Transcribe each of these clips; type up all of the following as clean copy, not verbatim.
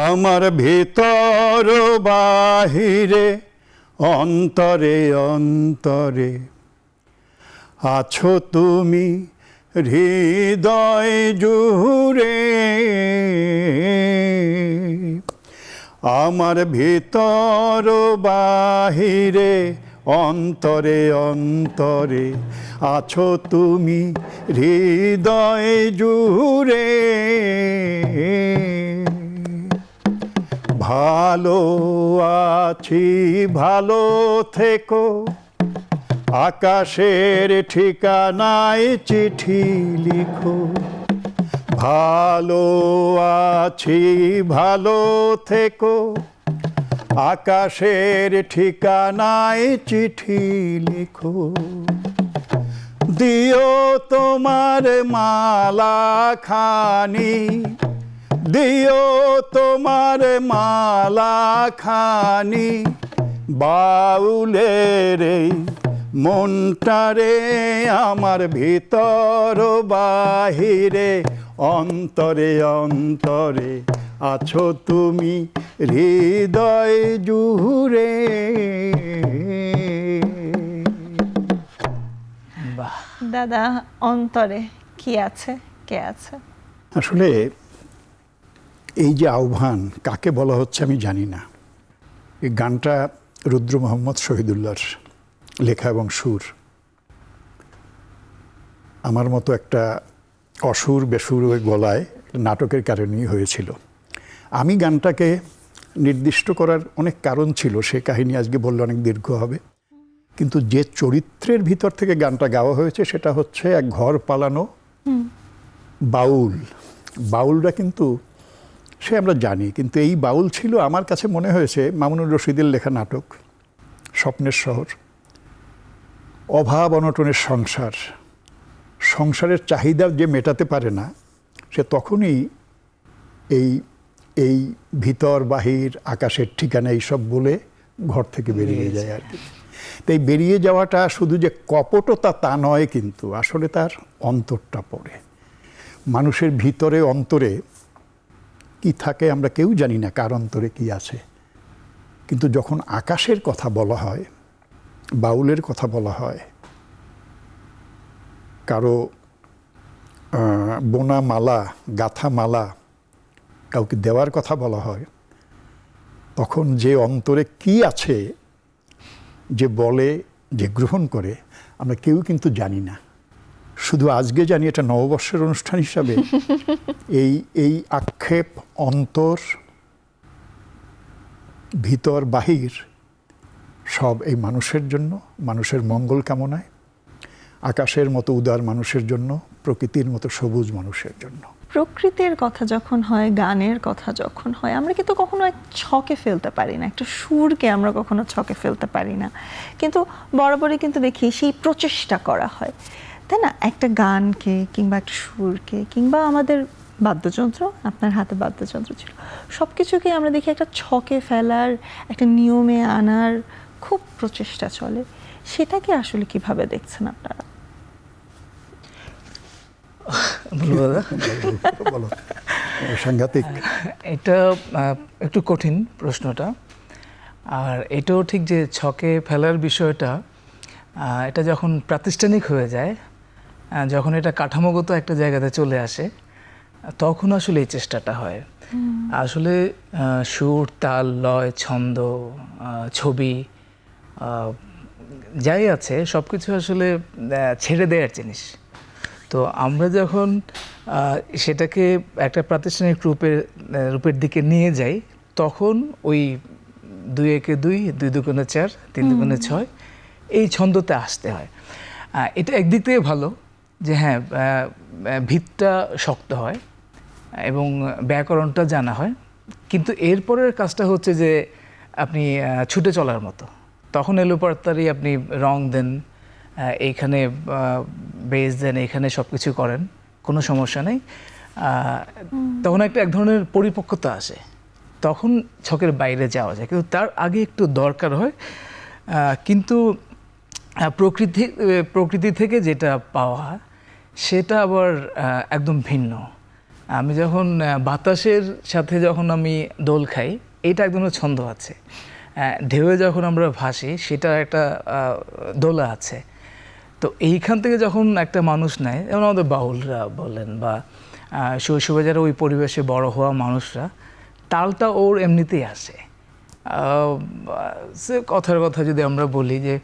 আমার ভিতর বাহিরে অন্তরে অন্তরে আছো তুমি হৃদয় জুড়ে। আমার ভিতর বাহিরে অন্তরে অন্তরে আছো তুমি হৃদয় জুড়ে। ভালো আছি ভালো থেকো, আকাশের ঠিকানায় চিঠি লিখো। ভালো আছি ভালো থেকো, আকাশের ঠিকানায় চিঠি লিখো। দিও তোমার মালা খানি, দিও তোমার মালা খানি বাউলের এই মনটারে। আমার ভিতর বাহিরে অন্তরে অন্তরে আছো তুমি হৃদয় জুড়ে। দাদা, অন্তরে কি আছে, কে আছে? আসলে এই যে আহ্বান কাকে বলা হচ্ছে আমি জানি না। এই গানটা রুদ্র মোহাম্মদ শহীদুল্লাহর লেখা এবং সুর। আমার মতো একটা অসুর বেসুর ওই গলায় নাটকের কারণেই হয়েছিল। আমি গানটাকে নির্দিষ্ট করার অনেক কারণ ছিল, সে কাহিনী আজকে বললে অনেক দীর্ঘ হবে। কিন্তু যে চরিত্রের ভিতর থেকে গানটা গাওয়া হয়েছে সেটা হচ্ছে এক ঘর পালানো বাউল। বাউলরা কিন্তু সে আমরা জানি, কিন্তু এই বাউল ছিল আমার কাছে মনে হয়েছে মামুনুর রশিদের লেখা নাটক স্বপ্নের শহর। অভাব অনটনের সংসার, সংসারের চাহিদা যে মেটাতে পারে না সে তখনই এই এই ভিতর বাহির আকাশের ঠিকানা এইসব বলে ঘর থেকে বেরিয়ে যায় আর কি। তাই বেরিয়ে যাওয়াটা শুধু যে কপটতা তা নয়, কিন্তু আসলে তার অন্তরটা পড়ে। মানুষের ভিতরে অন্তরে কি থাকে আমরা কেউ জানি না, কার অন্তরে কি আছে। কিন্তু যখন আকাশের কথা বলা হয়, বাউলের কথা বলা হয়, কারো বোনা মালা গাথা মালা কাউকে দেওয়ার কথা বলা হয়, তখন যে অন্তরে কি আছে, যে বলে, যে গ্রহণ করে, আমরা কেউ কিন্তু জানি না। শুধু আজকে জানি এটা নববর্ষের অনুষ্ঠান হিসাবে এই এই আক্ষেপ, অন্তর, ভিতর বাহির সব এই মানুষের জন্য, মানুষের মঙ্গল কামনায়, আকাশের মতো উদার মানুষের জন্য, প্রকৃতির মতো সবুজ মানুষের জন্য। প্রকৃতির কথা যখন হয়, গানের কথা যখন হয়, আমরা কিন্তু কখনো এক ছকে ফেলতে পারি না, একটা সুরকে আমরা কখনো ছকে ফেলতে পারি না। কিন্তু বরাবরই কিন্তু দেখি সেই প্রচেষ্টা করা হয়, তাই না? একটা গানকে কিংবা একটা সুরকে কিংবা আমাদের বাদ্যযন্ত্র, আপনার হাতে বাদ্যযন্ত্র ছিল, সব কিছুকে আমরা দেখি একটা ছকে ফেলার, একটা নিয়মে আনার খুব প্রচেষ্টা চলে। সেটাকে আসলে কিভাবে দেখছেন আপনারা? সাংঘাতিক। এটা একটু কঠিন প্রশ্নটা। আর এটাও ঠিক যে ছকে ফেলার বিষয়টা, এটা যখন প্রাতিষ্ঠানিক হয়ে যায়, যখন এটা কাঠামোগত একটা জায়গাতে চলে আসে, তখন আসলে এই চেষ্টাটা হয়। আসলে সুর, তাল, লয়, ছন্দ, ছবি যাই আছে সব কিছু আসলে ছেড়ে দেওয়ার জিনিস। তো আমরা যখন সেটাকে একটা প্রাতিষ্ঠানিক রূপের দিকে নিয়ে যাই, তখন ওই 2 একে 2, 2 দুগুণে 4, 3 দুগুণে 6 এই ছন্দতে আসতে হয়। এটা একদিক থেকে ভালো যে হ্যাঁ, ভিতটা শক্ত হয় এবং ব্যাকরণটা জানা হয়। কিন্তু এরপরের কাজটা হচ্ছে যে আপনি ছুটে চলার মতো, তখন এলোপাতাড়ি আপনি রং দেন, এইখানে বেস দেন, এইখানে সব কিছু করেন, কোনো সমস্যা নেই। তখন এক ধরনের পরিপক্কতা আসে, তখন ছকের বাইরে যাওয়া যায়। কিন্তু তার আগে একটু দরকার হয়। কিন্তু প্রকৃতি থেকে যেটা পাওয়া সেটা আবার একদম ভিন্ন। আমি যখন বাতাসের সাথে যখন আমি দোল খাই, এটা এক ধরনের ছন্দ আছে। ঢেউয়ে যখন আমরা ভাসি, সেটা একটা দোলা আছে। তো এইখান থেকে যখন একটা মানুষ নেয়, যেমন আমাদের বাউলরা বলেন বা শৈশবে যারা ওই পরিবেশে বড় হওয়া মানুষরা, তালটা ওর এমনিতেই আসে। সে কথার কথা যদি আমরা বলি যে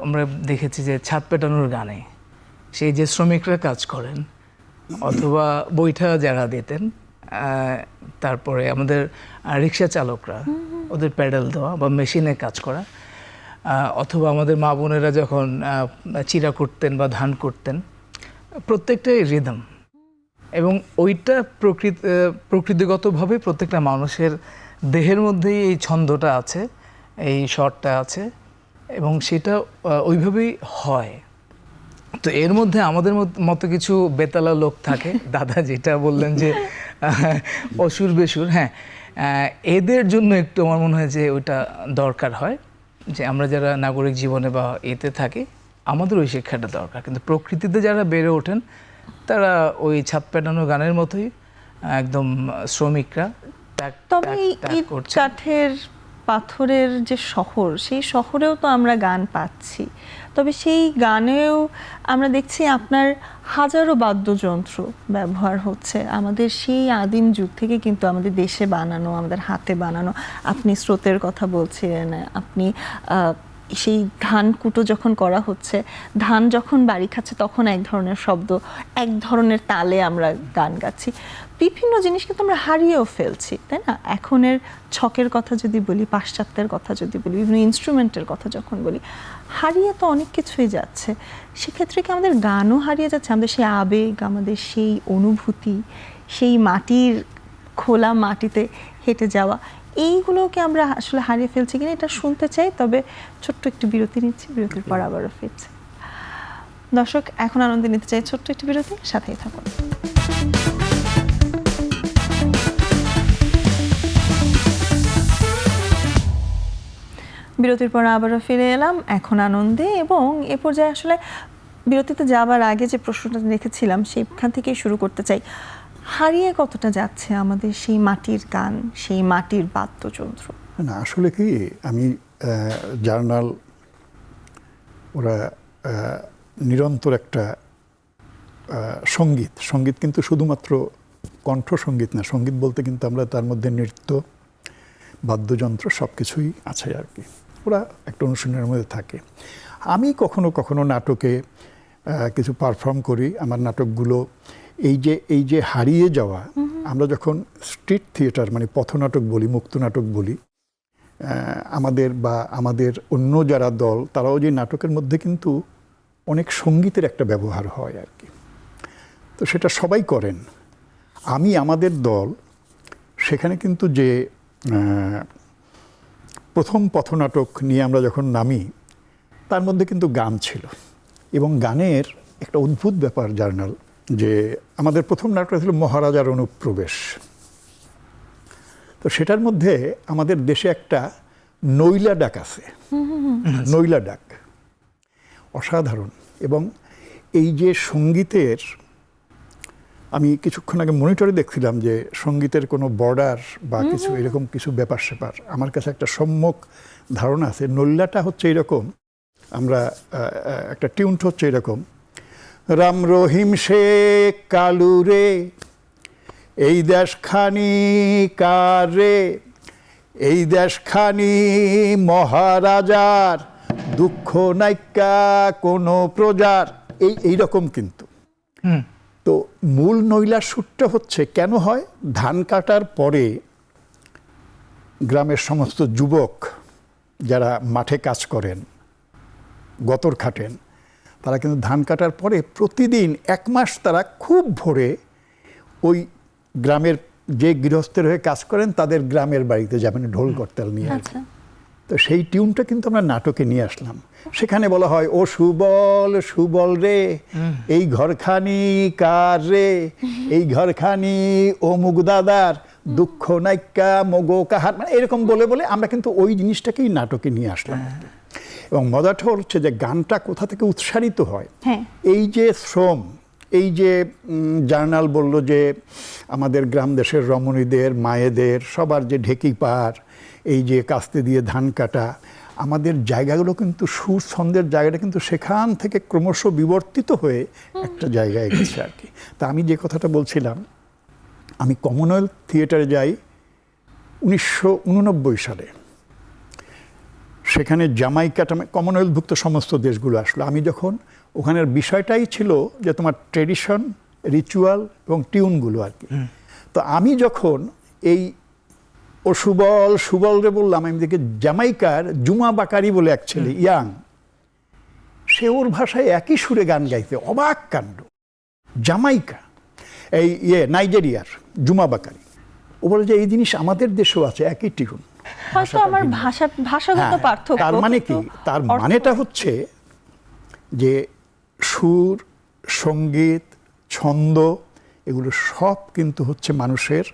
আমরা দেখেছি যে ছাদ পেটানোর গানে সেই যে শ্রমিকরা কাজ করেন অথবা বৈঠা যারা দিতেন, তারপরে আমাদের রিক্সা চালকরা ওদের প্যাডেল দেওয়া বা মেশিনে কাজ করা, অথবা আমাদের মা বোনেরা যখন চিরা করতেন বা ধান করতেন, প্রত্যেকটাই রিদম। এবং ওইটা প্রকৃতিগতভাবে প্রত্যেকটা মানুষের দেহের মধ্যেই এই ছন্দটা আছে, এই স্বরটা আছে, এবং সেটা ওইভাবেই হয়। তো এর মধ্যে আমাদের মতো কিছু বেতালা লোক থাকে, দাদা যেটা বললেন যে অসুর বেসুর, হ্যাঁ, এদের জন্য একটু আমার মনে হয় যে ওইটা দরকার হয়, যে আমরা যারা নাগরিক জীবনে বা এতে থাকি, আমাদের ওই শিক্ষাটা দরকার। কিন্তু প্রকৃতিতে যারা বেড়ে ওঠেন, তারা ওই ছাদ পেটানো গানের মতোই একদম শ্রমিকরা তবে এই কাঠের পাথরের যে শহর, সেই শহরেও তো আমরা গান পাচ্ছি। তবে সেই গানেও আমরা দেখছি আপনার হাজারো বাদ্যযন্ত্র ব্যবহার হচ্ছে। আমাদের সেই আদিম যুগ থেকে কিন্তু আমাদের দেশে বানানো, আমাদের হাতে বানানো। আপনি স্রোতের কথা বলছিলেন, আপনি সেই ধান কুটো যখন করা হচ্ছে, ধান যখন বাড়ি খাচ্ছে, তখন এক ধরনের শব্দ, এক ধরনের তালে আমরা গান গাচ্ছি। বিভিন্ন জিনিস কিন্তু আমরা হারিয়েও ফেলছি, তাই না? এখনের ছকের কথা যদি বলি, পাশ্চাত্যের কথা যদি বলি, বিভিন্ন ইনস্ট্রুমেন্টের কথা যখন বলি, হারিয়ে তো অনেক কিছুই যাচ্ছে। সেক্ষেত্রে কি আমাদের গানও হারিয়ে যাচ্ছে? আমাদের সেই আবেগ, আমাদের সেই অনুভূতি, সেই মাটির খোলা মাটিতে হেঁটে যাওয়া, এইগুলোকে আমরা আসলে হারিয়ে ফেলছি কিনা, এটা শুনতে চাই। তবে ছোট্ট একটু বিরতি নিচ্ছি, বিরতির পর আবারও ফিরছি। দর্শক, এখন আনন্দ নিতে চাই ছোট্ট একটি বিরতি, সাথেই থাকুন। বিরতির পর আবারও ফিরে এলাম এখন আনন্দে, এবং এ পর্যায়ে আসলে বিরতিতে যাবার আগে যে প্রশ্নটা রেখেছিলাম সেইখান থেকেই শুরু করতে চাই। হারিয়ে কতটা যাচ্ছে আমাদের সেই মাটির গান, সেই মাটির বাদ্যযন্ত্র? না, আসলে কি, আমি জার্নাল, ওরা নিরন্তর একটা সঙ্গীত কিন্তু শুধুমাত্র কণ্ঠ সঙ্গীত না, সঙ্গীত বলতে কিন্তু আমরা তার মধ্যে নৃত্য, বাদ্যযন্ত্র সব কিছুই আছে আর কি। ওরা একটা অনুষ্ঠানের মধ্যে থাকে। আমি কখনো কখনো নাটকে কিছু পারফর্ম করি। আমার নাটকগুলো এই যে হারিয়ে যাওয়া, আমরা যখন স্ট্রিট থিয়েটার মানে পথনাটক বলি, মুক্ত নাটক বলি, আমাদের অন্য যারা দল, তারাও যে নাটকের মধ্যে কিন্তু অনেক সঙ্গীতের একটা ব্যবহার হয় আর কি। তো সেটা সবাই করেন। আমাদের দল সেখানে কিন্তু যে প্রথম পথনাটক নিয়ে আমরা যখন নামি, তার মধ্যে কিন্তু গান ছিল। এবং গানের একটা অদ্ভুত ব্যাপার জার্নাল, যে আমাদের প্রথম নাটক ছিল মহারাজার অনুপ্রবেশ। তো সেটার মধ্যে আমাদের দেশে একটা নইলা ডাক আছে, নইলা ডাক অসাধারণ। এবং এই যে সঙ্গীতের, আমি কিছুক্ষণ আগে মনিটরে দেখছিলাম যে সঙ্গীতের কোনো বর্ডার বা কিছু এরকম কিছু ব্যাপার স্যাপার আমার কাছে একটা সম্যক ধারণা আছে। নইলাটা হচ্ছে এরকম, আমরা একটা টিউনটা হচ্ছে এরকম, রাম রহিম শেখ কালু রে, এই দেশখানি কার রে, এই দেশখানি মহারাজার, দুঃখ নাইকা কোনো প্রজার, এইরকম কিন্তু। তো মূল নইলার সুরটা হচ্ছে কেন হয়, ধান কাটার পরে গ্রামের সমস্ত যুবক যারা মাঠে কাজ করেন, গতর খাটেন, তারা কিন্তু ধান কাটার পরে প্রতিদিন 1 মাস তারা খুব ভোরে ওই গ্রামের যে গৃহস্থের হয়ে কাজ করেন তাদের গ্রামের বাড়িতে যাবেন ঢোল করতাল নিয়ে। তো সেই টিউনটা কিন্তু আমরা নাটকে নিয়ে আসলাম। সেখানে বলা হয়, ও সুবল সুবল রে, এই ঘরখানি কার রে, এই ঘরখানি ও মুগদাদার, দুঃখ নাইকা মগো কাহার, মানে এরকম বলে বলে আমরা কিন্তু ওই জিনিসটাকেই নাটকে নিয়ে আসলাম। এবং মজাটা হচ্ছে যে গানটা কোথা থেকে উৎসারিত হয়, এই যে শ্রম, এই যে জার্নাল বলল যে আমাদের গ্রাম দেশের রমণীদের, মায়েদের সবার যে ঢেকি পার, এই যে কাস্তে দিয়ে ধান কাটা, আমাদের জায়গাগুলো কিন্তু সুর ছন্দের জায়গাটা কিন্তু সেখান থেকে ক্রমশ বিবর্তিত হয়ে একটা জায়গায় গেছে আর কি। তা আমি যে কথাটা বলছিলাম, আমি কমনওয়েলথ থিয়েটারে যাই 1989 সালে। সেখানে জামাইকা কমনওয়েলথভুক্ত সমস্ত দেশগুলো আসলো। আমি যখন ওখানের বিষয়টাই ছিল যে তোমার ট্রেডিশন, রিচুয়াল এবং টিউনগুলো আর কি। তো আমি যখন এই ও সুবলরে বললাম, আমি দেখি জামাইকার জুমা বাকারি বলে এক ছেলে ইয়াং, সে ওর ভাষায় একই সুরে গান গাইতে, অবাক কাণ্ড। জামাইকা, এই নাইজেরিয়ার জুমা বাকারি, ও বলে যে এই জিনিস আমাদের দেশেও আছে, একই টিউন। হয়তো আমার ভাষাগত পার্থক্য। তার মানে কি? তার মানেটা হচ্ছে যে সুর, সঙ্গীত, ছন্দ এগুলো সব কিন্তু হচ্ছে মানুষের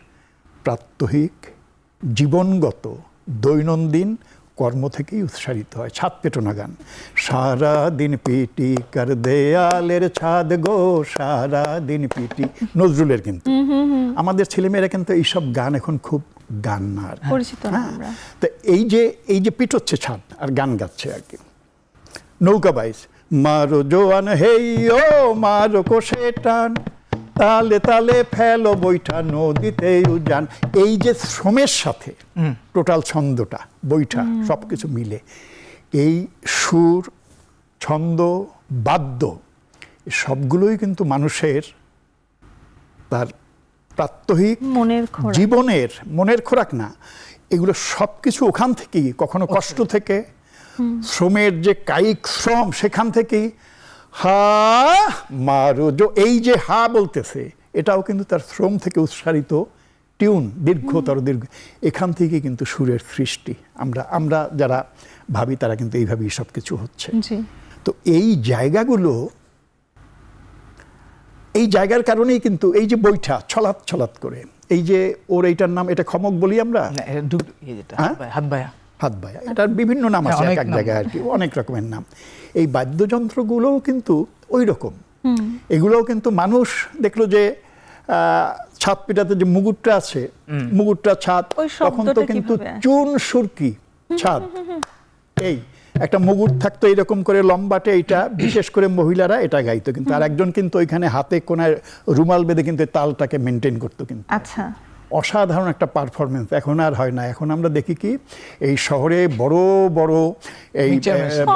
প্রাত্যহিক জীবনগত দৈনন্দিন কর্ম থেকেই উৎসারিত হয়। ছাদ পেটনা গান, সারা দিন পিটি কার দেয়ালের ছাদ গো, সারা দিন পিটি, নজরুলের। কিন্তু আমাদের ছেলেমেয়েরা কিন্তু এইসব গান এখন খুব গান না আর পরিচিত না আমরা। তো এই যে পিটোচ্ছে ছাদ আর গান গাচ্ছে আর কি। নৌকা বাইস, মারো জোয়ান হেই ও মারো কোষে টান, তালে তালে ফেলো বৈঠা নদীতে উজান। এই যে শ্রমের সাথে টোটাল ছন্দটা, বৈঠা সব কিছু মিলে এই সুর, ছন্দ, বাদ্য সবগুলোই কিন্তু মানুষের তার প্রাত্যহিক জীবনের মনের খোরাক না, এগুলো সব কিছু ওখান থেকেই, কখনো কষ্ট থেকে, শ্রমের যে কায়িক শ্রম সেখান থেকেই। হা মারো জো, এই যে হা বলতেছে এটাও কিন্তু তার শ্রম থেকে উৎসারিত টিউন, দীর্ঘতর দীর্ঘ, এখান থেকে কিন্তু সুরের সৃষ্টি। আমরা যারা ভাবি তারা কিন্তু এইভাবেই সব কিছু হচ্ছে। তো এই জায়গাগুলো, এই জায়গার কারণেই কিন্তু এই যে বৈঠা ছলাৎ ছলাৎ করে, এই যে ওর এইটার নাম, এটা খমক বলি আমরা, হাত বায়া, এটার বিভিন্ন নাম আছে এক এক জায়গায় আর কি, অনেক রকমের নাম। এই বাদ্যযন্ত্রগুলোও কিন্তু ওই রকম। এগুলোও কিন্তু মানুষ দেখলো যে ছাদ পিটাতে যে মুগুরটা আছে, মুগুরটা ছাদ, তখন তো কিন্তু চুন সুরকি ছাদ, এই একটা মুগুর থাকতো এরকম করে লম্বাটে, এইটা বিশেষ করে মহিলারা এটা গাইতো কিন্তু, আর একজন কিন্তু ওইখানে হাতে কোনায় রুমাল বেঁধে কিন্তু তালটাকে মেনটেন করতো কিন্তু। আচ্ছা, অসাধারণ একটা পারফরমেন্স। এখন আর হয় না, এখন আমরা দেখি কি এই শহরে বড় বড় এই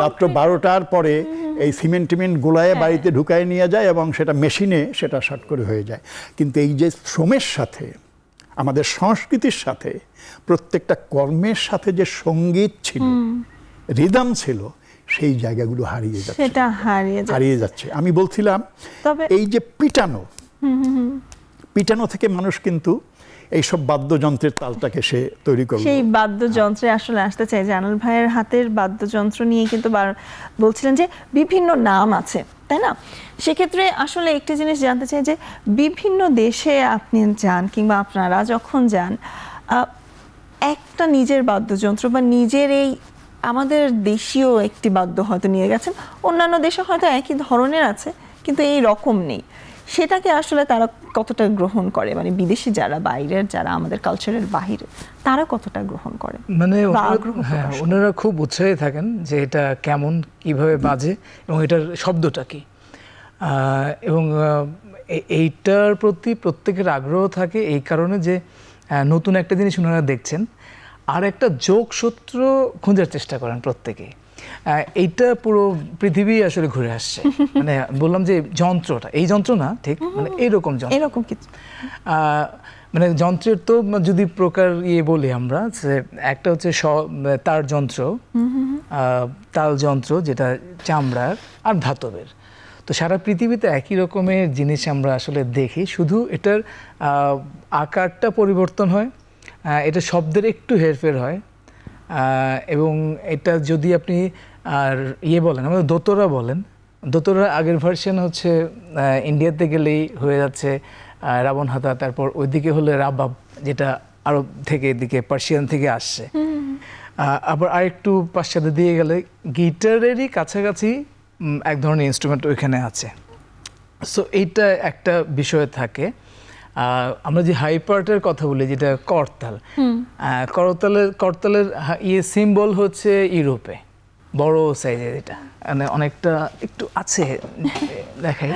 রাত্র 12টার পরে এই সিমেন্ট গোলায় বাড়িতে ঢুকায় নিয়ে যায় এবং সেটা মেশিনে সেটা শর্ট করে হয়ে যায়। কিন্তু এই যে শ্রমের সাথে, আমাদের সংস্কৃতির সাথে, প্রত্যেকটা কর্মের সাথে যে সঙ্গীত ছিল, রিদম ছিল, সেই জায়গাগুলো হারিয়ে যাচ্ছে। আমি বলছিলাম এই যে পিটানো থেকে মানুষ কিন্তু এইসব বাদ্যযন্ত্রের তালটাকে সে তৈরি করলো। সেই বাদ্যযন্ত্রে আসলে আসতে চাই, জানাল ভাইয়ের হাতের বাদ্যযন্ত্র নিয়ে কিন্তু বলছিলেন যে বিভিন্ন নাম আছে, তাই না? সেক্ষেত্রে আসলে একটি জিনিস জানতে চাই যে বিভিন্ন দেশে আপনি যান কিংবা আপনারা যখন যান, একটা নিজের বাদ্যযন্ত্র বা নিজের এই আমাদের দেশীয় একটি বাদ্য হয়তো নিয়ে গেছেন, অন্যান্য দেশে হয়তো একই ধরনের আছে কিন্তু এই রকম নেই, সেটাকে আসলে তারা কতটা গ্রহণ করে? মানে বিদেশি যারা, বাইরের যারা, আমাদের কালচারের বাহিরে, তারা কতটা গ্রহণ করে? মানে ওনারা খুব উৎসাহী থাকেন যে এটা কেমন, কিভাবে বাজে এবং এটার শব্দটা কি, এবং এইটার প্রতি প্রত্যেকের আগ্রহ থাকে এই কারণে যে নতুন একটা জিনিস ওনারা দেখছেন আর একটা যোগসূত্র খোঁজার চেষ্টা করেন প্রত্যেকে। এইটা পুরো পৃথিবী আসলে ঘুরে আসছে। মানে বললাম যে যন্ত্রটা, এই যন্ত্র না ঠিক, মানে এরকম যন্ত্র, এরকম কিছু, মানে যন্ত্রের তো যদি প্রকার বলি আমরা, যে একটা হচ্ছে তার যন্ত্র, তাল যন্ত্র যেটা চামড়ার আর ধাতবের। তো সারা পৃথিবীতে একই রকমের জিনিস আমরা আসলে দেখি, শুধু এটার আকারটা পরিবর্তন হয়, এটা শব্দের একটু হেরফের হয়, এবং এটা যদি আপনি আর বলেন, আমাদের দোতরা বলেন, দোতরার আগের ভার্সন হচ্ছে ইন্ডিয়াতে গেলেই হয়ে যাচ্ছে রাবণ হাতা, তারপর ওইদিকে হলে রাবাব, যেটা আরব থেকে এদিকে পার্সিয়ান থেকে আসছে, আবার আরেকটু পাশ্চাত্যে দিয়ে গেলে গিটারেরই কাছাকাছি এক ধরনের ইনস্ট্রুমেন্ট ওইখানে আছে। সো এইটা একটা বিষয় থাকে। আমরা যে হাইপার্টের কথা বলি, যেটা করতাল, করতালের সিম্বল হচ্ছে ইউরোপে বড় সাইজের, এটা মানে অনেকটা একটু আছে দেখাই,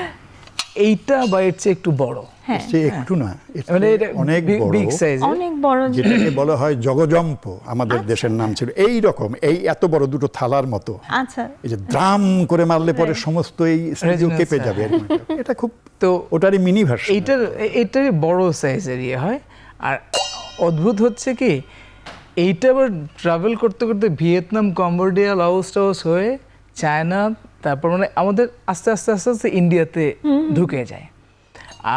এইটা বা এর চেয়ে একটু বড়, হ্যাঁ সে একটু না, এটা মানে এটা অনেক বড়, বিগ সাইজ, অনেক বড়, যেটাকে বলা হয় জগজম্প, আমাদের দেশের নাম ছিল এই রকম, এই এত বড় দুটো থালার মতো, আচ্ছা এই যে দ্রাম করে মারলে পরে সমস্ত এই স্টুডিও Resonance, কেঁপে যাবে এরকম একটা। এটা খুব, তো ওটারই মিনি ভার্সন। এইটারই বড় সাইজের হয়। আর অদ্ভুত হচ্ছে কি, এইটা আবার ট্রাভেল করতে করতে ভিয়েতনাম, কম্বোডিয়া, লাওস টাওস হয়ে চায়না, তারপর মানে আমাদের আস্তে আস্তে আস্তে আস্তে ইন্ডিয়াতে ঢুকে যায়।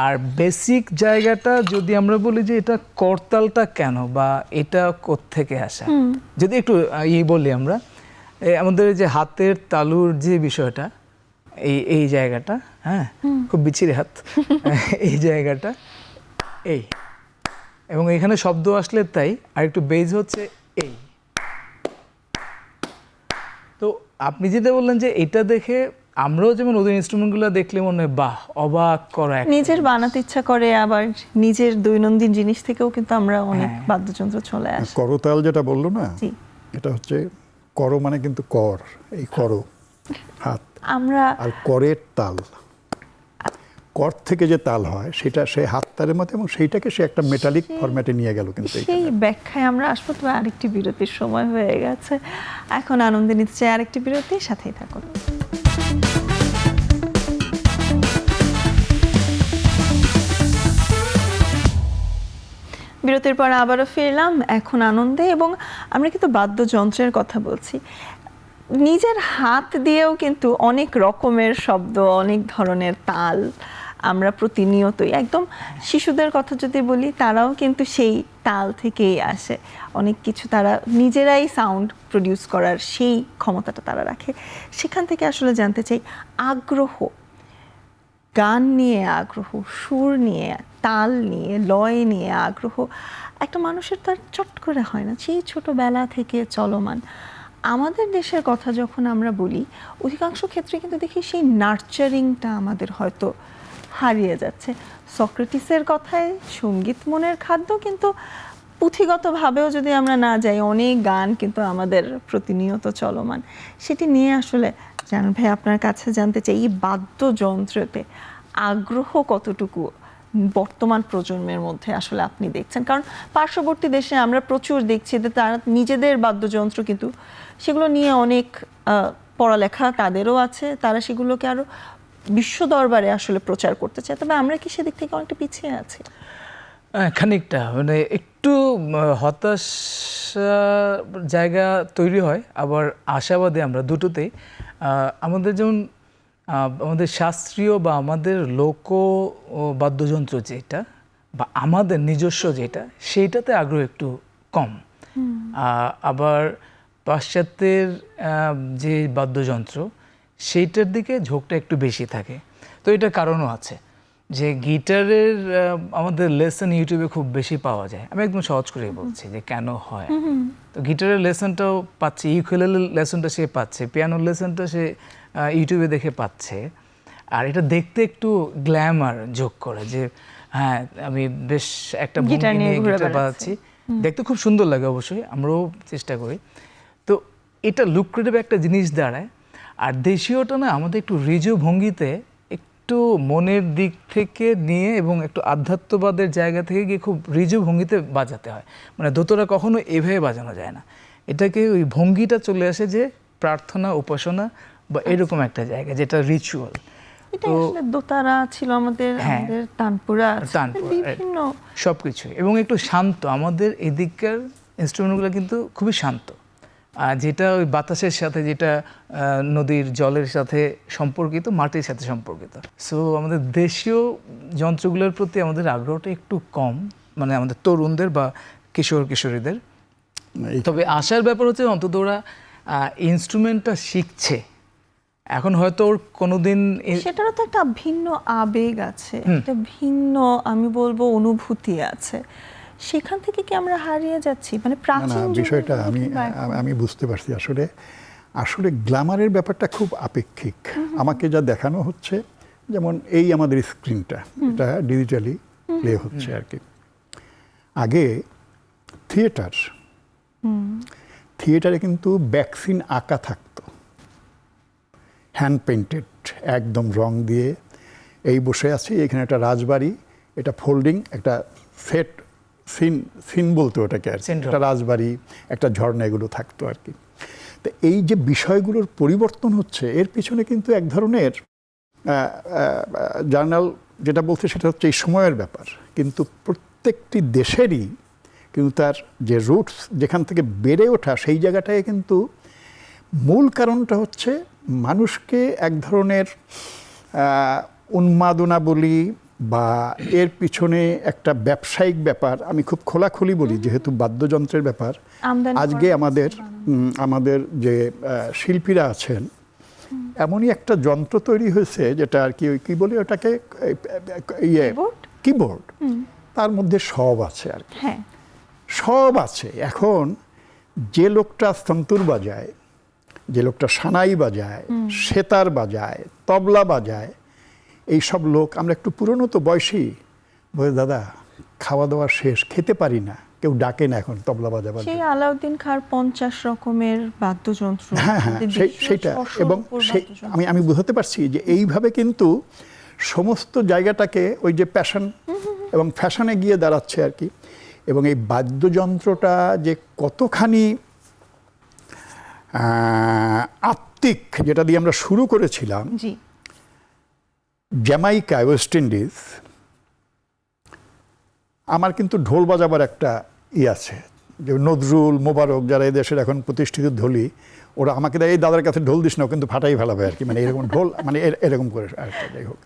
আর বেসিক জায়গাটা যদি আমরা বলি যে এটা করতালটা কেন বা এটা কোত্থেকে আসা, যদি একটু বলি আমরা, আমাদের যে হাতের তালুর যে বিষয়টা, এই জায়গাটা, হ্যাঁ খুব বিচ্ছিরি হাত, এই জায়গাটা এই, এবং এখানে শব্দ আসলে তাই, আর একটু বেজ হচ্ছে এই। তো আপনি যেটা বললেন যে এটা দেখে আমরাও যেমন ওদের ইনস্ট্রুমেন্টগুলো দেখলে মনে হয় বাহ, অবাক করা একটা নিজের জিনিস। বানাতে ইচ্ছা করে, আবার নিজের দৈনন্দিন জিনিস থেকেও কিন্তু আমরা অনেক বাদ্যযন্ত্র চলে আসে। করতাল যেটা বললো না, জি। এটা হচ্ছে কর মানে কিন্তু কর, এই কর হাত, আমরা আর করের তাল, কর থেকে যে তাল হয় সেটা সে হাত তালের মতো, এবং সেইটাকে সে একটা মেটালিক ফরম্যাটে নিয়ে গেল। কিন্তু সেই ব্যাখ্যায় আমরা আসবো, তবে আরেকটি বিরতির সময় হয়ে গেছে। এখন আনন্দে নিতে চাই আরেকটি বিরতি, সাথেই থাকুন। বিরতির পর আবারও ফিরলাম এখন আনন্দে, এবং আমরা কিন্তু বাদ্যযন্ত্রের কথা বলছি। নিজের হাত দিয়েও কিন্তু অনেক রকমের শব্দ, অনেক ধরনের তাল আমরা প্রতিনিয়তই, একদম শিশুদের কথা যদি বলি, তারাও কিন্তু সেই তাল থেকেই আসে। অনেক কিছু তারা নিজেরাই সাউন্ড প্রডিউস করার সেই ক্ষমতাটা তারা রাখে। সেখান থেকে আসলে জানতে চাই, আগ্রহ, গান নিয়ে আগ্রহ, সুর নিয়ে, তাল নিয়ে, লয় নিয়ে আগ্রহ একটা মানুষের তার চট করে হয় না, সেই ছোটবেলা থেকে চলমান। আমাদের দেশের কথা যখন আমরা বলি, অধিকাংশ ক্ষেত্রে কিন্তু দেখি সেই নার্চারিংটা আমাদের হয়তো হারিয়ে যাচ্ছে। সক্রেটিসের কথায় সঙ্গীত মনের খাদ্য, কিন্তু পুঁথিগতভাবেও যদি আমরা না যাই, অনেক গান কিন্তু আমাদের প্রতিনিয়ত চলমান। সেটি নিয়ে আসলে জানান ভাই, আপনার কাছে জানতে চাই, এই বাদ্যযন্ত্রতে আগ্রহ কতটুকু বর্তমান প্রজন্মের মধ্যে আসলে আপনি দেখছেন? কারণ পার্শ্ববর্তী দেশে আমরা প্রচুর দেখছি যে তারা নিজেদের বাদ্যযন্ত্র, কিন্তু সেগুলো নিয়ে অনেক পড়ালেখা তাদেরও আছে, তারা সেগুলোকে আরো বিশ্ব দরবারে আসলে প্রচার করতে চায়। তবে আমরা কি সেদিক থেকে অনেকটা পিছিয়ে আছি? খানিকটা, মানে একটু হতাশ জায়গা তৈরি হয়, আবার আশাবাদী আমরা দুটোতেই। আমাদের যেমন আমাদের শাস্ত্রীয় বা আমাদের লোক বাদ্যযন্ত্র যেটা, বা আমাদের নিজস্ব যেটা, সেইটাতে আগ্রহ একটু কম। আবার পাশ্চাত্যের যে বাদ্যযন্ত্র, সেইটার দিকে ঝোঁকটা একটু বেশি থাকে। তো এটার কারণও আছে যে গিটারের আমাদের লেসন ইউটিউবে খুব বেশি পাওয়া যায়। আমি একদম সহজ করে বলছি যে কেন হয়। তো গিটারের লেসনটাও পাচ্ছে, ইউকুলেলের লেসনটা সে পাচ্ছে, পিয়ানোর লেসনটা সে ইউটিউবে দেখে পাচ্ছে। আর এটা দেখতে একটু গ্ল্যামার যোগ করে যে হ্যাঁ আমি বেশ একটা গিটার নিয়ে গিটার বাজাচ্ছি, দেখতে খুব সুন্দর লাগে। অবশ্যই আমরাও চেষ্টা করি। তো এটা লুক্রেটিভ একটা জিনিস দাঁড়ায়। আর দেশীয়টা না আমাদের একটু ঋজু ভঙ্গিতে, একটু মনের দিক থেকে নিয়ে এবং একটু আধ্যাত্মবাদের জায়গা থেকে গিয়ে খুব ঋজু ভঙ্গিতে বাজাতে হয়। মানে দোতরা কখনো এভাবে বাজানো যায় না, এটাকে ওই ভঙ্গিটা চলে আসে যে প্রার্থনা, উপাসনা বা এরকম একটা জায়গা, যেটা রিচুয়াল। এটা আসলে দোতারা ছিল আমাদের, আমাদের তানপুরা আছে, বিভিন্ন সবকিছু, এবং একটু শান্ত। আমাদের এদিককার ইনস্ট্রুমেন্টগুলো কিন্তু খুবই শান্ত, যেটা ওই বাতাসের সাথে, যেটা নদীর জলের সাথে সম্পর্কিত, মাটির সাথে সম্পর্কিত। সো আমাদের দেশীয় যন্ত্রগুলোর প্রতি আমাদের আগ্রহটা একটু কম, মানে আমাদের তরুণদের বা কিশোর কিশোরীদের। তবে আশার ব্যাপার হচ্ছে অন্তত ওরা ইনস্ট্রুমেন্টটা শিখছে। এখন হয়তো ওর কোনোদিন সেটারও তো একটা ভিন্ন আবেগ আছে, একটা ভিন্ন আমি বলবো অনুভূতি আছে। সেখান থেকে কি আমরা হারিয়ে যাচ্ছি? মানে প্রাচীন বিষয়টা আমি বুঝতে পারছি। আসলে গ্ল্যামারের ব্যাপারটা খুব আপেক্ষিক। আমাকে যা দেখানো হচ্ছে যেমন এই আমাদের স্ক্রিনটা, এটা ডিজিটালি প্লে হচ্ছে আর কি। আগে থিয়েটারে কিন্তু ভ্যাকসিন আঁকা থাকতো, হ্যান্ড পেইন্টেড, একদম রং দিয়ে। এই বসে আছি, এখানে একটা রাজবাড়ি, এটা ফোল্ডিং একটা সেট সিন বলতো ওটাকে আর কি। একটা রাজবাড়ি, একটা ঝর্ণা, এগুলো থাকতো আর কি। তো এই যে বিষয়গুলোর পরিবর্তন হচ্ছে, এর পিছনে কিন্তু এক ধরনের জার্নাল যেটা বলছে সেটা হচ্ছে এই সময়ের ব্যাপার। কিন্তু প্রত্যেকটি দেশেরই কিন্তু তার যে রুটস, যেখান থেকে বেড়ে ওঠা, সেই জায়গাটায় কিন্তু মূল কারণটা হচ্ছে মানুষকে এক ধরনের উন্মাদনা বলি বা এর পিছনে একটা ব্যবসায়িক ব্যাপার, আমি খুব খোলাখুলি বলি যেহেতু বাদ্যযন্ত্রের ব্যাপার। আজকে আমাদের যে শিল্পীরা আছেন, এমনই একটা যন্ত্র তৈরি হয়েছে যেটা আর কি, কি বলি ওটাকে, কিবোর্ড, তার মধ্যে সব আছে আর কি, সব আছে। এখন যে লোকটা সন্তুর বাজায়, যে লোকটা সানাই বাজায়, সেতার বাজায়, তবলা বাজায়, এই সব লোক, আমরা একটু পুরনো তো বয়সী, বলে দাদা খাওয়া দাওয়া শেষ, খেতে পারি না, কেউ ডাকে না এখন তবলা বাজাবার। সেই আলাউদ্দিন খাঁর 50 রকমের বাদ্যযন্ত্র, হ্যাঁ, সেইটা। এবং আমি বুঝতে পারছি যে এইভাবে কিন্তু সমস্ত জায়গাটাকে ওই যে প্যাশন এবং ফ্যাশনে গিয়ে দাঁড়াচ্ছে আর কি। এবং এই বাদ্যযন্ত্রটা যে কতখানি আত্মিক, যেটা দিয়ে আমরা শুরু করেছিলাম, জ্যামাইকা, ওয়েস্ট ইন্ডিজ। আমার কিন্তু ঢোল বাজাবার একটা আছে, যে নজরুল, মোবারক, যারা এই দেশের এখন প্রতিষ্ঠিত ঢোলি, ওরা আমাকে দেয়, এই দাদার কাছে ঢোল দিস না, কিন্তু ফাটাই ফেলাবে আর কি, মানে এরকম ঢোল, মানে এরকম করে আরেকটা। যাই হোক,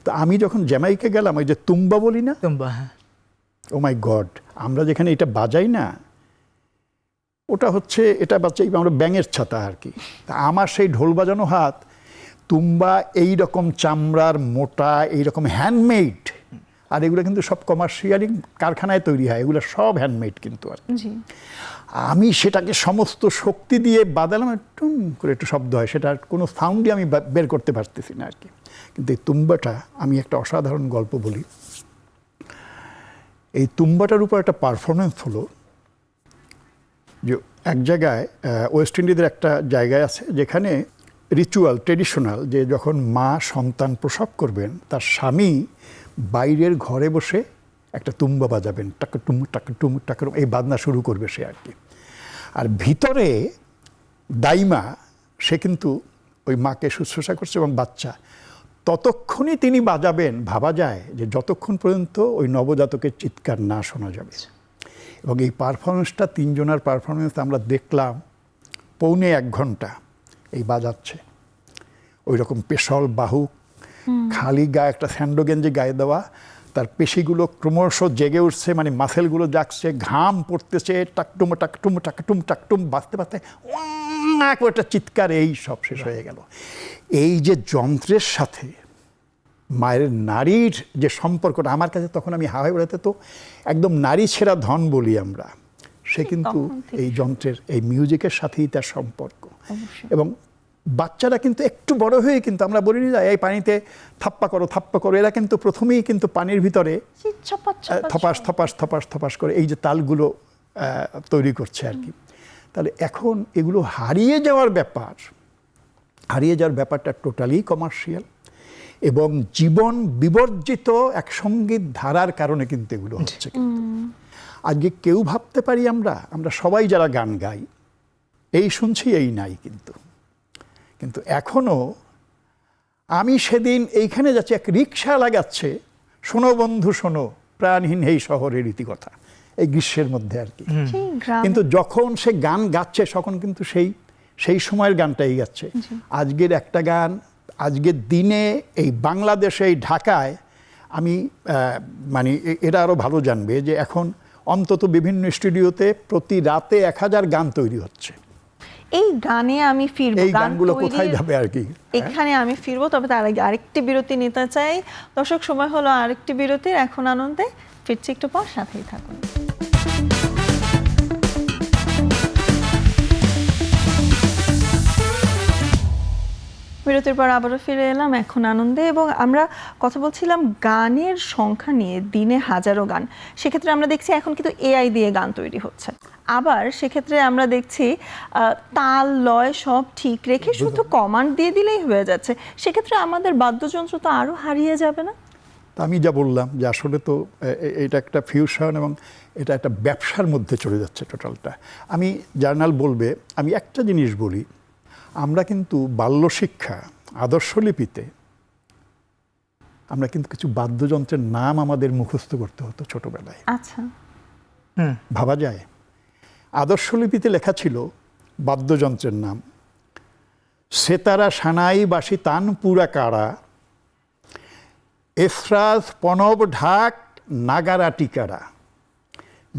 তো আমি যখন জ্যামাইকা গেলাম, ওই যে তুম্বা বলি না, ও মাই গড, আমরা যেখানে এটা বাজাই না, ওটা হচ্ছে, এটা বাচ্চাই আমরা ব্যাঙের ছাতা আর কি। তা আমার সেই ঢোল বাজানো হাত, তুম্বা এই রকম চামড়ার মোটা, এইরকম হ্যান্ডমেড, আর এগুলো কিন্তু সব কমার্শিয়ালি কারখানায় তৈরি হয়, এগুলো সব হ্যান্ডমেড কিন্তু আর আমি সেটাকে সমস্ত শক্তি দিয়ে বাজালাম, একটু করে একটু শব্দ হয়, সেটার কোনো সাউন্ডই আমি বের করতে পারতেছি না আর কি। কিন্তু এই তুম্বাটা, আমি একটা অসাধারণ গল্প বলি। এই তুম্বাটার উপর একটা পারফরমেন্স হলো, যে এক জায়গায় ওয়েস্ট ইন্ডিজের একটা জায়গায় আছে যেখানে রিচুয়াল, ট্রেডিশনাল, যে যখন মা সন্তান প্রসব করবেন, তার স্বামী বাইরের ঘরে বসে একটা তুম্বা বাজাবেন, টাকাটুম টাকাটুম টাকাটুম, এই বাজনা শুরু করবে সে আর কি। আর ভিতরে দাইমা, সে কিন্তু ওই মাকে শুশ্রূষা করছে এবং বাচ্চা, ততক্ষণই তিনি বাজাবেন, ভাবা যায় যে যতক্ষণ পর্যন্ত ওই নবজাতকের চিৎকার না শোনা যাবে। এবং এই পারফরমেন্সটা, তিনজনের পারফরমেন্স আমরা দেখলাম 1.25 ঘন্টা এই বাজাচ্ছে, ওই রকম পেশল বাহু, খালি গায়ে একটা স্যান্ডো গেঞ্জি গায়ে দেওয়া, তার পেশিগুলো ক্রমশ জেগে উঠছে, মানে মাসেলগুলো জাগছে, ঘাম পড়তেছে, টাকটুম টাকটুম টাকটুম টাকটুম বাজতে বাজতে একটা চিৎকার, এই সব শেষ হয়ে গেল। এই যে যন্ত্রের সাথে মায়ের নারীর যে সম্পর্কটা, আমার কাছে তখন, আমি হাওয়াই বেড়াতে তো একদম নারী ছেঁড়া ধন বলি আমরা, সে কিন্তু এই যন্ত্রের, এই মিউজিকের সাথেই তার সম্পর্ক। এবং বাচ্চারা কিন্তু একটু বড় হয়ে কিন্তু আমরা বলি না, এই পানিতে থাপ্পা করো, এরা কিন্তু প্রথমেই কিন্তু পানির ভিতরে থপাস থপাস থপাস থপাস করে এই যে তালগুলো তৈরি করছে আর কি। তাহলে এখন এগুলো হারিয়ে যাওয়ার ব্যাপারটা টোটালি কমার্শিয়াল এবং জীবন বিবর্জিত এক সঙ্গীত ধারার কারণে কিন্তু এগুলো হচ্ছে। কিন্তু আজকে কেউ ভাবতে পারি আমরা সবাই যারা গান গাই, এই শুনছি, এই নাই, কিন্তু এখনো আমি সেদিন এইখানে যাচ্ছি, এক রিক্সা লাগাচ্ছে, শোনো বন্ধু শোনো, প্রাণহীন এই শহরের রীতিকথা, এই গ্রীষ্মের মধ্যে আর কি। কিন্তু যখন সে গান গাচ্ছে, তখন কিন্তু সেই সময়ের গানটাই গাচ্ছে। আজকের একটা গান, আজকের দিনে এই বাংলাদেশে, এই ঢাকায়, আমি মানে এরা আরও ভালো জানবে যে এখন অন্তত বিভিন্ন স্টুডিওতে প্রতি রাতে 1000 গান তৈরি হচ্ছে। এই গানে আমি ফিরবো, এই গানগুলো কোথায় যাবে আর কি, এখানে আমি ফিরবো। তবে তার আগে আরেকটি বিরতি নিতে চাই। দর্শক, সময় হলো আরেকটি বিরতির। এখন আনন্দে ফিরছি একটু পর, সাথেই থাকুন। বিরতির পর আবারও ফিরে এলাম এখন আনন্দে, এবং আমরা কথা বলছিলাম গানের সংখ্যা নিয়ে, দিনে হাজারো গান। সেক্ষেত্রে আমরা দেখছি এখন কিন্তু এআই দিয়ে গান তৈরি হচ্ছে। আবার সেক্ষেত্রে আমরা দেখছি তাল লয় সব ঠিক রেখে শুধু কমান্ড দিয়ে দিলেই হয়ে যাচ্ছে। সেক্ষেত্রে আমাদের বাদ্যযন্ত্র তো আরও হারিয়ে যাবে না? তা আমি যা বললাম যে আসলে তো এটা একটা ফিউশন এবং এটা একটা ব্যবসার মধ্যে চলে যাচ্ছে টোটালটা। আমি জার্নাল বলবে, আমি একটা জিনিস বলি, আমরা কিন্তু বাল্যশিক্ষা আদর্শলিপিতে আমরা কিন্তু কিছু বাদ্যযন্ত্রের নাম আমাদের মুখস্থ করতে হতো ছোটবেলায়। আচ্ছা, ভাবা যায়? আদর্শলিপিতে লেখা ছিল বাদ্যযন্ত্রের নাম, সেতারা, সানাই, বাঁশি, তানপুরা, কাড়া, এসরাজ, পনব, ঢাক, নাগারা, টিকারা,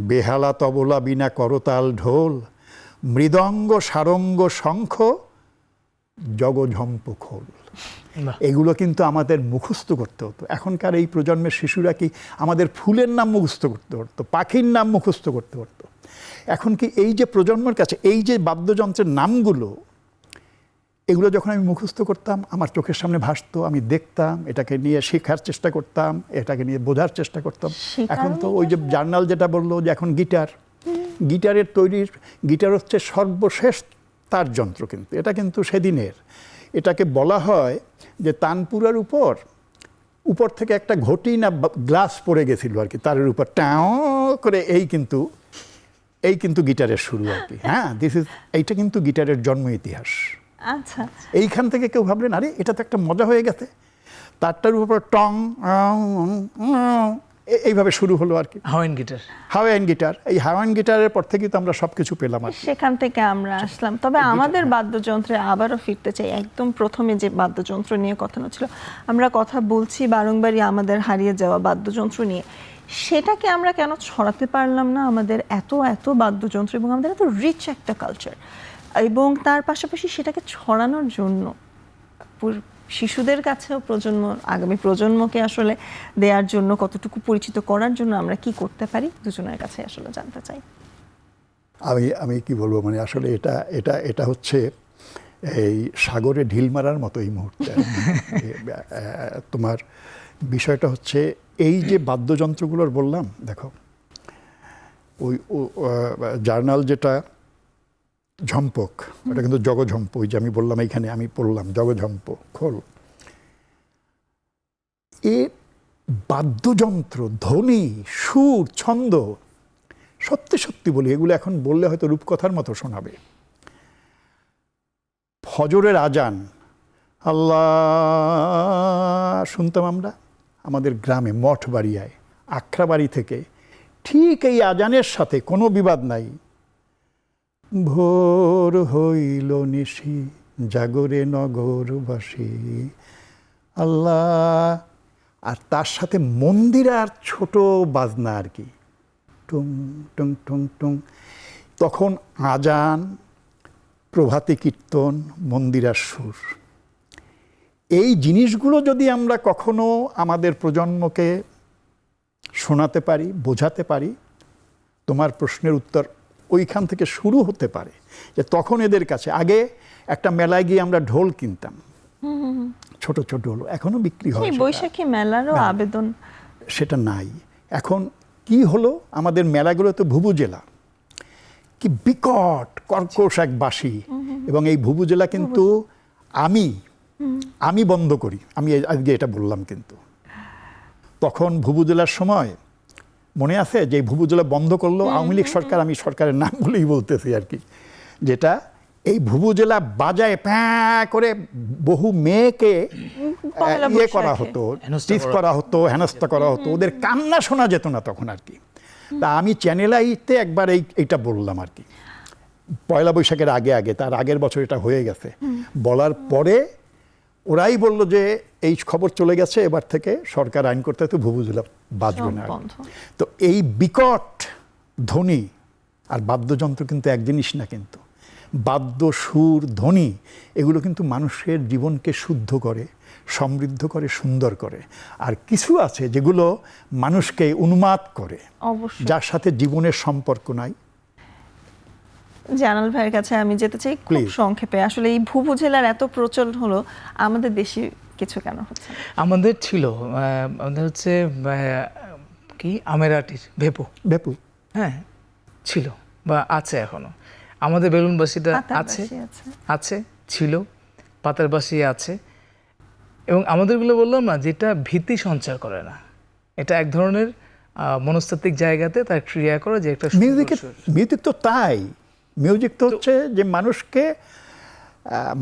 বেহালা, তবলা, বীণা, করতাল, ঢোল, মৃদঙ্গ, সারঙ্গ, শঙ্খ, জগঝম্প, খোল। এগুলো কিন্তু আমাদের মুখস্থ করতে হতো। এখনকার এই প্রজন্মের শিশুরা কি আমাদের ফুলের নাম মুখস্থ করতে হতো, পাখির নাম মুখস্থ করতে হতো। এখন কি এই যে প্রজন্মের কাছে এই যে বাদ্যযন্ত্রের নামগুলো, এগুলো যখন আমি মুখস্থ করতাম আমার চোখের সামনে ভাসতো, আমি দেখতাম, এটাকে নিয়ে শেখার চেষ্টা করতাম, এটাকে নিয়ে বোঝার চেষ্টা করতাম। এখন তো ওই যে জার্নাল যেটা বললো যে এখন গিটারের তৈরির, গিটার হচ্ছে সর্বশেষ তার যন্ত্র, কিন্তু এটা কিন্তু সেদিনের। এটাকে বলা হয় যে তানপুরার উপর থেকে একটা ঘটি না গ্লাস পড়ে গেছিল আর কি, তারের উপর টাও করে, এই কিন্তু গিটারের শুরু আর কি। হ্যাঁ, এইটা কিন্তু গিটারের জন্ম ইতিহাস। আচ্ছা, এইখান থেকে কেউ ভাবলেন আরে এটা তো একটা মজা হয়ে গেছে, তারটার উপর টং এইভাবে শুরু হলো আর কি। হাওয়াইন গিটার, এই হাওয়াইন গিটারের পর থেকেই তো আমরা সব কিছু পেলাম আর সেখান থেকে আমরা আসলাম। তবে আমাদের বাদ্যযন্ত্রে আবারও ফিরতে চাই। একদম প্রথমে যে বাদ্যযন্ত্র নিয়ে কথা ছিল, আমরা কথা বলছি বারংবারই আমাদের হারিয়ে যাওয়া বাদ্যযন্ত্র নিয়ে। সেটাকে আমরা কেন ছড়াতে পারলাম না? আমাদের এত এত বাদ্যযন্ত্র এবং আমাদের এত রিচ একটা কালচার, এবং তার পাশাপাশি সেটাকে ছড়ানোর জন্য শিশুদের কাছেও আগামী প্রজন্মকে আসলে দেওয়ার জন্য, কতটুকু পরিচিত করার জন্য আমরা কি করতে পারি, দুজনের কাছে আসলে জানতে চাই। আমি কি বলবো, মানে আসলে এটা হচ্ছে এই সাগরে ঢিল মারার মতো এই মুহূর্তে। তোমার বিষয়টা হচ্ছে এই যে বাদ্যযন্ত্রগুলোর বললাম, দেখো ওই জার্নাল যেটা ঝম্পক, ওটা কিন্তু জগঝম্প, ওই যে আমি বললাম এইখানে আমি পড়লাম জগঝম্প, খোল। এ বাদ্যযন্ত্র, ধ্বনি, সুর, ছন্দ, সত্যি সত্যি বলি এগুলো এখন বললে হয়তো রূপকথার মতো শোনাবে। ফজরের আজান আল্লাহ শুনতাম আমরা আমাদের গ্রামে মঠবাড়িয়ায়, আখড়াবাড়ি থেকে, ঠিক এই আজানের সাথে কোনো বিবাদ নাই, ভোর হইল নিশি জাগরে নগরবাসী আল্লাহ, আর তার সাথে মন্দিরা আর ছোট বাজনা আর কি, টুং টুং টুং টুং। তখন আজান, প্রভাতী কীর্তন, মন্দিরার সুর, এই জিনিসগুলো যদি আমরা কখনো আমাদের প্রজন্মকে শোনাতে পারি, বোঝাতে পারি, তোমার প্রশ্নের উত্তর ওইখান থেকে শুরু হতে পারে। যে তখন এদের কাছে, আগে একটা মেলায় গিয়ে আমরা ঢোল কিনতাম, ছোট ছোট ঢোল, এখনো বিক্রি হয়, বৈশাখী মেলারও আবেদন সেটা নাই। এখন কি হলো, আমাদের মেলাগুলো তো ভুবুজেলা, কি বিকট কর্কশ এক বাঁশি, এবং এই ভুবুজেলা কিন্তু আমি বন্ধ করি, আমি আজকে এটা বললাম। কিন্তু তখন ভুবুজেলার সময় মনে আছে যে ভুবুজেলা বন্ধ করলো আওয়ামী লীগ সরকার, আমি সরকারের নাম বলেই বলতেছি আর কি, যেটা এই ভুবুজেলা বাজায় প্যাঁ করে বহু মেয়েকে ইয়ে করা হতো, টিস করা হতো, হেনস্থা করা হতো, ওদের কান্না শোনা যেত না তখন আর কি। তা আমি চ্যানেল আইতে একবার এইটা বললাম আর কি, পয়লা বৈশাখের আগে, তার আগের বছর এটা হয়ে গেছে। বলার পরে ওরাই বললো যে এই খবর চলে গেছে, এবার থেকে সরকার আইন করতে হয়তো ভুবুজেলা বাজবে না। তো এই বিকট ধ্বনি আর বাদ্যযন্ত্র কিন্তু এক জিনিস না, কিন্তু বাদ্য, সুর, ধ্বনি এগুলো কিন্তু মানুষের জীবনকে শুদ্ধ করে, সমৃদ্ধ করে, সুন্দর করে। আর কিছু আছে যেগুলো মানুষকে উন্মাদ করে, যার সাথে জীবনের সম্পর্ক নাই। জানাল ভাইয়ের কাছে আমি যেতে চাই খুব Please. সংক্ষেপে, আসলে এই ভুভুজেলার এত প্রচলন হলো, আমাদের দেশে কিছু কেন হচ্ছে না? আমাদের ছিল আমাদের হচ্ছে কি আমের আটির ভেপু, বেপু হ্যাঁ ছিল বা আছে এখনো। আমাদের বেলুনবাসীটা আছে, পাতারবাসী আছে। আছে ছিল, পাতারবাসী আছে। এবং আমাদেরগুলো বললাম না, যেটা ভীতি সঞ্চার করে না, এটা এক ধরনের মনস্তাত্ত্বিক জায়গাতে তার ক্রিয়া করে যে একটা সুন্দর সুর। মিউজিক তো তাই, মিউজিক তো হচ্ছে যে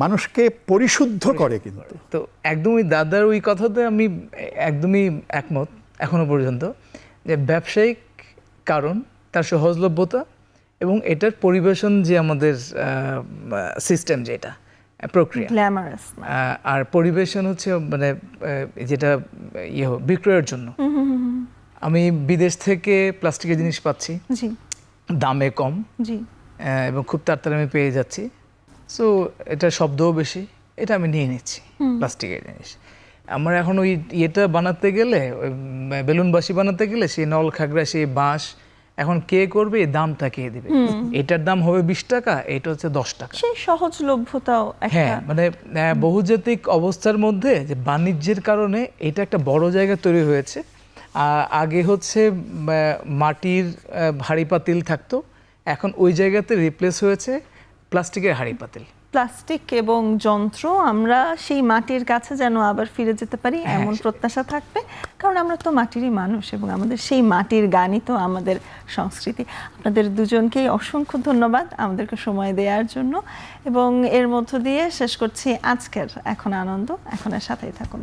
মানুষকে পরিশুদ্ধ করে কিন্তু। তো একদমই দাদার ওই কথাতে আমি একদমই একমত এখনো পর্যন্ত, যে ব্যবসায়িক কারণ, তার সহজলভ্যতা এবং এটার পরিবেশন, যে আমাদের সিস্টেম, যেটা প্রক্রিয়া, গ্ল্যামারাস না। আর পরিবেশন হচ্ছে মানে যেটা বিক্রয়ের জন্য। আমি বিদেশ থেকে প্লাস্টিকের জিনিস পাচ্ছি, জি দামে কম, জি। এবং খুব তাড়াতাড়ি আমি পেয়ে যাচ্ছি। সো এটা শব্দও বেশি, এটা আমি নিয়ে নিচ্ছি প্লাস্টিকের জিনিস। আমার এখন ওই ইয়েটা বানাতে গেলে, ওই বেলুনবাসী বানাতে গেলে সেই নল খাগড়া, সেই বাঁশ, এখন কে করবে, এই দামটা কে দিবে? এটার দাম হবে 20 টাকা, এটা হচ্ছে 10 টাকা। সেই সহজলভ্যতাও হ্যাঁ, একটা। মানে বহুজাতিক অবস্থার মধ্যে যে বাণিজ্যের কারণে এটা একটা বড় জায়গা তৈরি হয়েছে। আগে হচ্ছে মাটির হাঁড়ি পাতিল থাকতো, এখন ওই জায়গাতে রিপ্লেস হয়েছে প্লাস্টিকের হাঁড়ি পাতিল। প্লাস্টিক এবং যন্ত্র, আমরা সেই মাটির কাছে যেন আবার ফিরে যেতে পারি এমন প্রত্যাশা থাকবে, কারণ আমরা তো মাটিরই মানুষ এবং আমাদের সেই মাটির গানই তো আমাদের সংস্কৃতি। আপনাদের দুজনকেই অসংখ্য ধন্যবাদ আমাদেরকে সময় দেওয়ার জন্য, এবং এর মধ্য দিয়ে শেষ করছি আজকের এখন আনন্দ। এখনের সাথেই থাকুন।